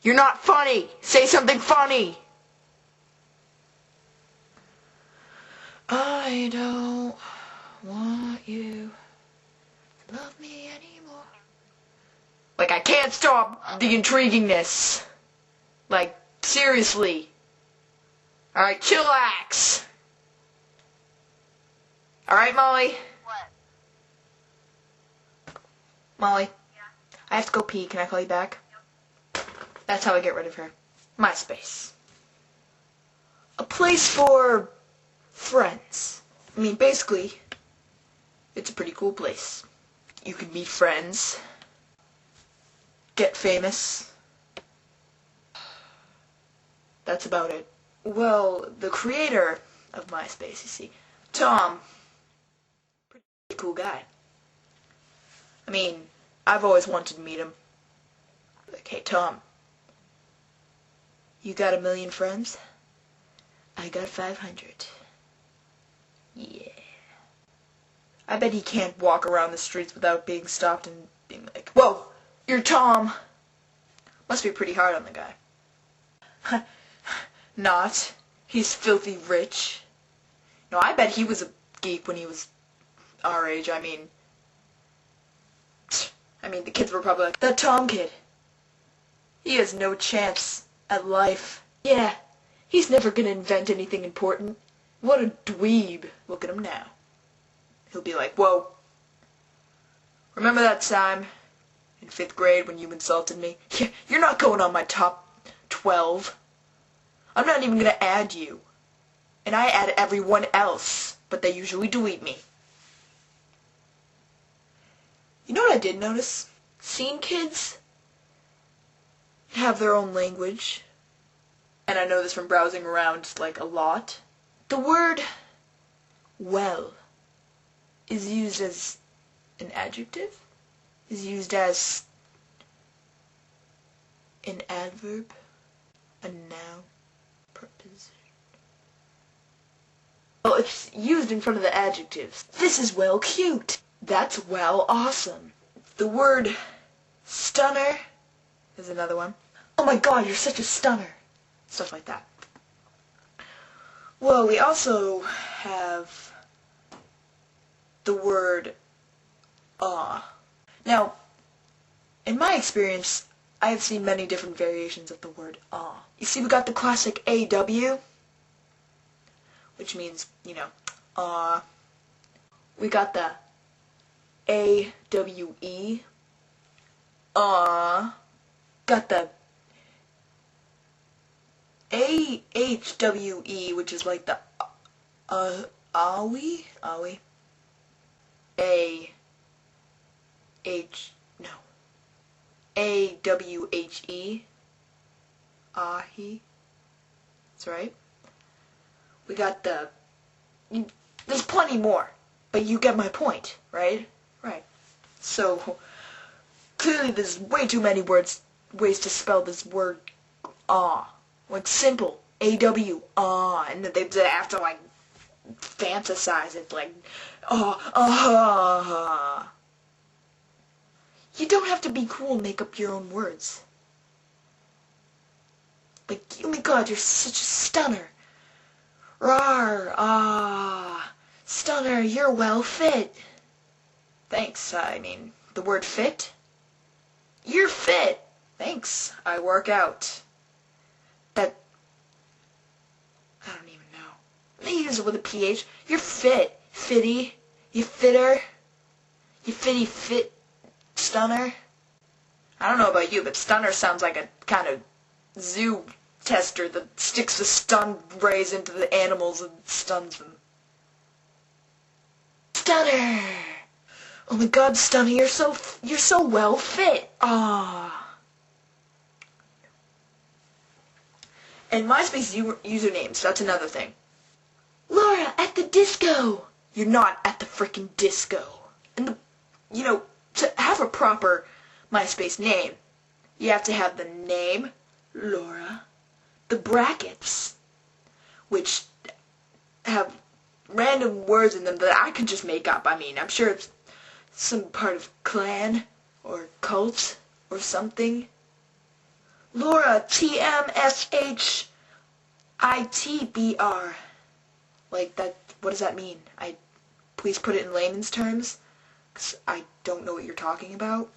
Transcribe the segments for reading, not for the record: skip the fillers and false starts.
You're not funny! Say something funny! I don't want you to love me anymore. Like, I can't stop the intriguingness. Like, seriously. Alright, chillax. Alright, Molly? What? Molly? Yeah? I have to go pee. Can I call you back? Yep. That's how I get rid of her. MySpace. A place for friends. I mean, basically, it's a pretty cool place. You can meet friends, get famous. That's about it. Well, the creator of MySpace, you see, Tom, pretty cool guy. I mean, I've always wanted to meet him. Like, hey, Tom, you got 1,000,000 friends? I got 500. Yeah. I bet he can't walk around the streets without being stopped and being like, whoa, you're Tom. Must be pretty hard on the guy. Not. He's filthy rich. No, I bet he was a geek when he was our age. I mean, the kids were probably like, that Tom kid, he has no chance at life. Yeah, he's never gonna invent anything important. What a dweeb. Look at him now. He'll be like, whoa, remember that time in 5th grade when you insulted me? Yeah, you're not going on my top 12. I'm not even gonna add you. And I add everyone else, but they usually delete me. You know what I did notice? Scene kids have their own language. And I know this from browsing around, like, a lot. The word well is used as an adjective, is used as an adverb, a noun, preposition. Well, it's used in front of the adjectives. This is well cute. That's well awesome. The word stunner is another one. Oh my god, you're such a stunner. Stuff like that. Well, we also have the word aw. Now, in my experience, I have seen many different variations of the word aw. You see, we got the classic AW, which means, you know, aw. We got the AWE, aw. Got the AHWE, which is like the awi? AWHE, ahi. That's right. We got the, there's plenty more, but you get my point, right? Right. So, clearly there's way too many ways to spell this word aw. Like simple, A-W, aw, and they have to like fantasize it, like, You don't have to be cool and make up your own words. Like, oh my god, you're such a stunner. Rawr, stunner, you're well fit. Thanks, I mean, the word fit? You're fit. Thanks, I work out. That, I don't even know. They use it with a PH. You're fit. Fitty. You fitter. You fitty fit stunner. I don't know about you, but stunner sounds like a kind of zoo tester that sticks the stun rays into the animals and stuns them. Stunner! Oh my god, Stunner, you're so well fit. Ah. And MySpace usernames, that's another thing. Laura, at the disco! You're not at the frickin' disco. And to have a proper MySpace name, you have to have the name, Laura, the brackets, which have random words in them that I could just make up. I mean, I'm sure it's some part of clan or cult or something. Laura, TMSHITBR. Like, that, what does that mean? Please put it in layman's terms, because I don't know what you're talking about.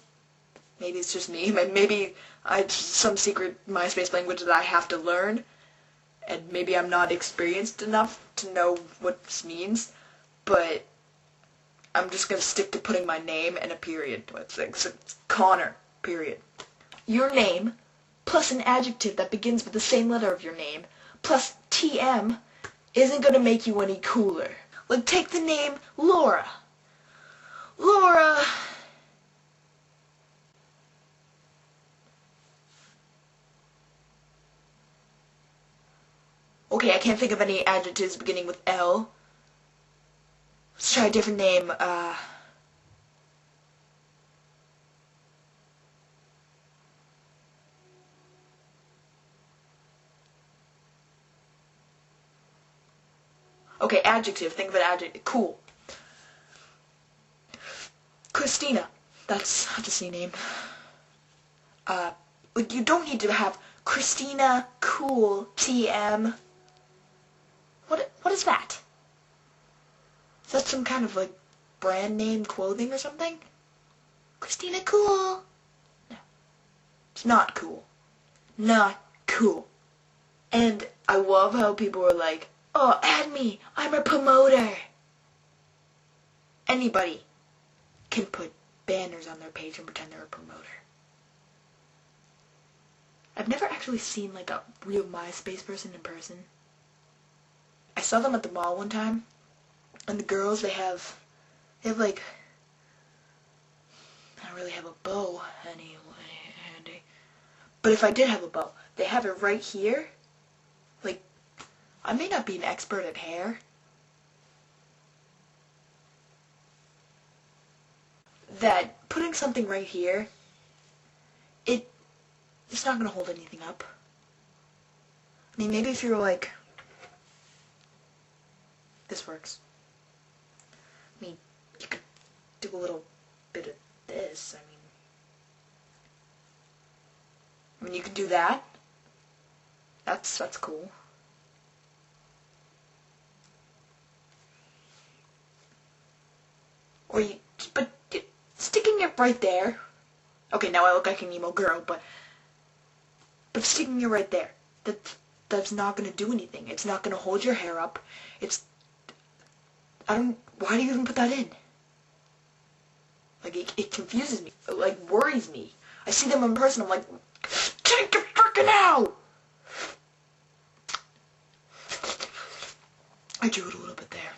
Maybe it's just me. Maybe it's some secret MySpace language that I have to learn, and maybe I'm not experienced enough to know what this means, but I'm just going to stick to putting my name and a period. It's Connor, period. Your name, plus an adjective that begins with the same letter of your name, plus TM, isn't going to make you any cooler. Like, take the name Laura. Laura. Okay, I can't think of any adjectives beginning with L. Let's try a different name. Okay, adjective. Think of an adjective. Cool. Christina. That's a C name. Like, you don't need to have Christina Cool TM. What is that? Is that some kind of, like, brand name clothing or something? Christina Cool. No. It's not cool. Not cool. And I love how people are like, oh, add me. I'm a promoter. Anybody can put banners on their page and pretend they're a promoter. I've never actually seen, like, a real MySpace person in person. I saw them at the mall one time, and the girls, they have like, I don't really have a bow handy, but if I did have a bow, they have it right here. Like, I may not be an expert at hair. That putting something right here, it's not going to hold anything up. I mean, maybe if you're like, this works. I mean, you could do a little bit of this. I mean, you could do that. That's cool. Or but sticking it right there. Okay, now I look like an emo girl, but sticking it right there, that's not going to do anything. It's not going to hold your hair up. Why do you even put that in? Like, it confuses me. It, like, worries me. I see them in person, I'm like, take it frickin' out! I drew it a little bit there.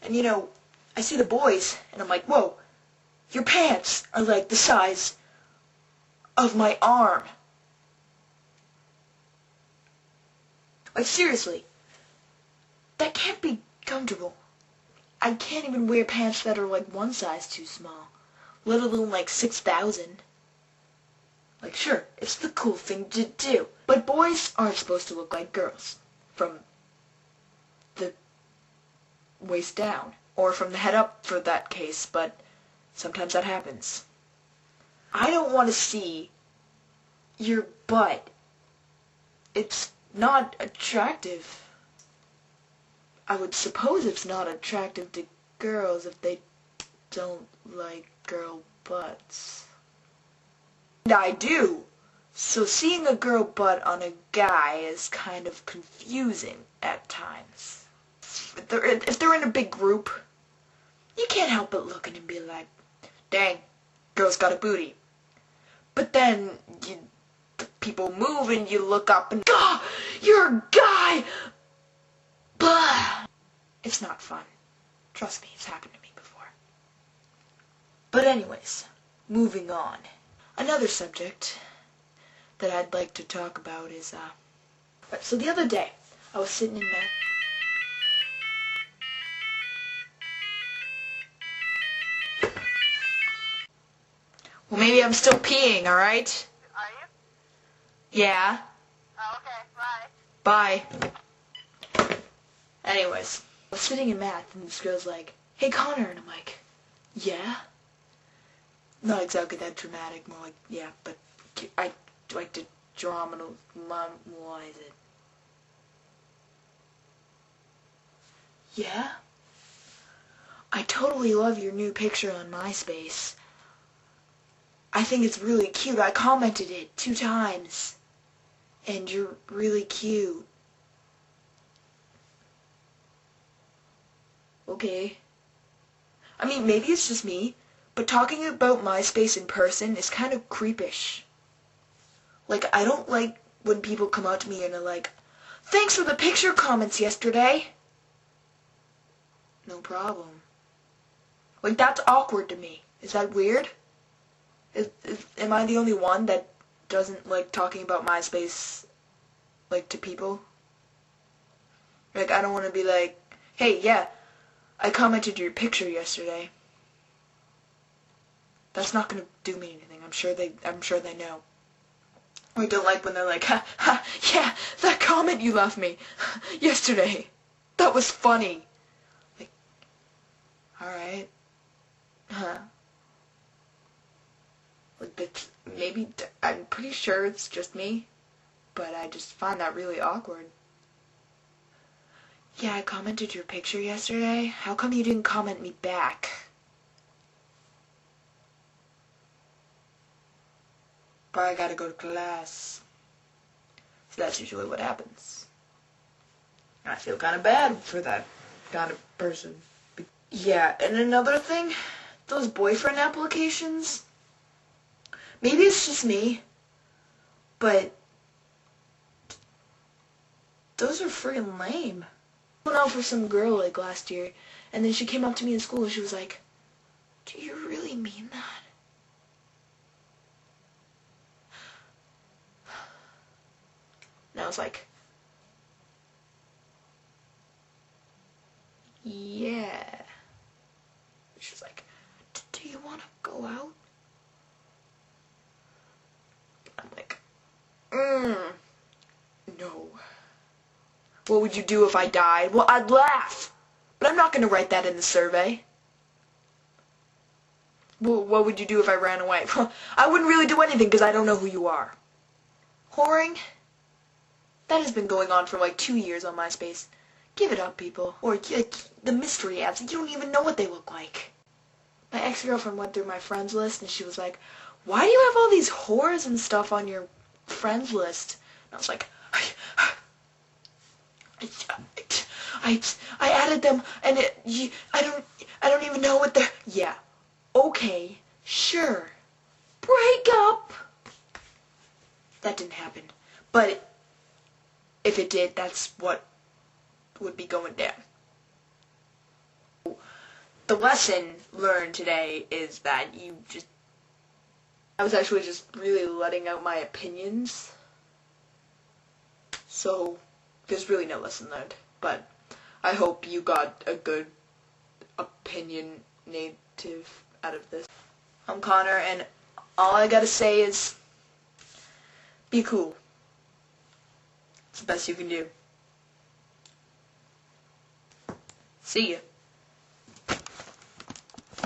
And, you know, I see the boys, and I'm like, whoa, your pants are like the size of my arm. Like, seriously, that can't be comfortable. I can't even wear pants that are like one size too small, let alone like 6,000. Like, sure, it's the cool thing to do, but boys aren't supposed to look like girls from the waist down, or from the head up for that case, but sometimes that happens. I don't want to see your butt. It's not attractive. I would suppose it's not attractive to girls if they don't like girl butts. And I do. So seeing a girl butt on a guy is kind of confusing at times. If they're in a big group, you can't help but look and be like, dang, girl's got a booty. But then people move and you look up and, ah, you're a guy! Blah! It's not fun. Trust me, it's happened to me before. But anyways, moving on. Another subject that I'd like to talk about is, so the other day, I was sitting in there. Well, maybe I'm still peeing, alright? Are you? Yeah. Oh, okay, bye. Bye. Anyways, I was sitting in math, and this girl's like, hey, Connor, and I'm like, yeah? Not exactly that dramatic, more like, yeah, but I'd like to Drama, what is it? Yeah? I totally love your new picture on MySpace. I think it's really cute. I commented it 2 times. And you're really cute. Okay. I mean, maybe it's just me, but talking about MySpace in person is kind of creepish. Like, I don't like when people come out to me and are like, "Thanks for the picture comments yesterday." No problem. Like, that's awkward to me. Is that weird? Am I the only one that doesn't like talking about MySpace, like, to people? Like, I don't want to be like, "Hey, yeah, I commented your picture yesterday." That's not gonna do me anything. I'm sure they know. I don't like when they're like, "Ha, ha, yeah, that comment you left me yesterday. That was funny." Like, alright. Huh. Like, maybe, I'm pretty sure it's just me, but I just find that really awkward. Yeah, I commented your picture yesterday. How come you didn't comment me back? But I gotta go to class. So that's usually what happens. I feel kind of bad for that kind of person. Yeah, and another thing, those boyfriend applications, maybe it's just me, but those are freaking lame. I went out for some girl like last year, and then she came up to me in school and she was like, "Do you really mean that?" And I was like, "Yeah." She was like, "Do you want to go out?" I'm like, no. What would you do if I died? Well, I'd laugh. But I'm not going to write that in the survey. Well, what would you do if I ran away? I wouldn't really do anything because I don't know who you are. Whoring? That has been going on for like 2 years on MySpace. Give it up, people. Or the mystery apps. You don't even know what they look like. My ex-girlfriend went through my friends list and she was like, "Why do you have all these whores and stuff on your friends list?" And I was like, I added them and I don't even know what they're... Yeah. Okay. Sure. Break up. That didn't happen. But if it did, that's what would be going down. The lesson learned today is that I was actually just really letting out my opinions. So, there's really no lesson learned. But I hope you got a good opinionative out of this. I'm Connor, and all I gotta say is, be cool. It's the best you can do. See ya.